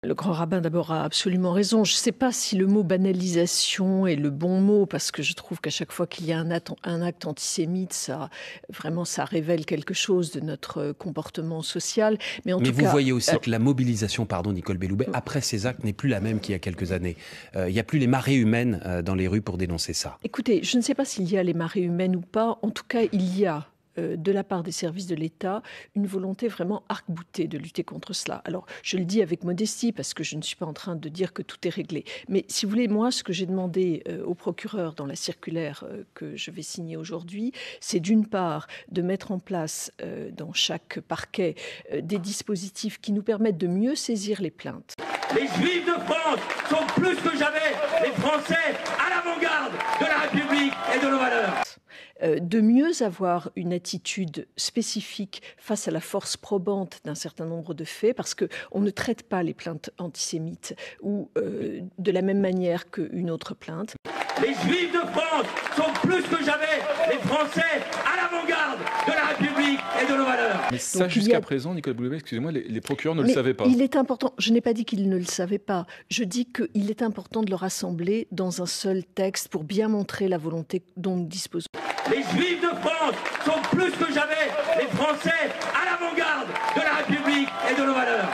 Le grand rabbin, d'abord, a absolument raison. Je ne sais pas si le mot banalisation est le bon mot, parce que je trouve qu'à chaque fois qu'il y a un acte antisémite, ça révèle quelque chose de notre comportement social. Mais vous voyez aussi que la mobilisation, Nicole Belloubet, après ces actes n'est plus la même qu'il y a quelques années. Il n'y a plus les marées humaines dans les rues pour dénoncer ça. Écoutez, je ne sais pas s'il y a les marées humaines ou pas. En tout cas, il y a de la part des services de l'État, une volonté vraiment arc-boutée de lutter contre cela. Alors, je le dis avec modestie, parce que je ne suis pas en train de dire que tout est réglé. Mais si vous voulez, moi, ce que j'ai demandé au procureur dans la circulaire que je vais signer aujourd'hui, c'est d'une part de mettre en place dans chaque parquet des dispositifs qui nous permettent de mieux saisir les plaintes. Les Juifs de France sont plus que jamais les Français à l'avant-garde de la République et de nos valeurs. De mieux avoir une attitude spécifique face à la force probante d'un certain nombre de faits, parce qu'on ne traite pas les plaintes antisémites ou de la même manière qu'une autre plainte. Les Juifs de France sont plus que jamais les Français à l'avant-garde de la République et de nos valeurs. Mais ça, jusqu'à présent, Nicole Belloubet, excusez-moi, les procureurs ne le savaient pas. Il est important, je n'ai pas dit qu'ils ne le savaient pas, je dis qu'il est important de le rassembler dans un seul texte pour bien montrer la volonté dont nous disposons. Les Juifs de France sont plus que jamais les Français à l'avant-garde de la République et de nos valeurs.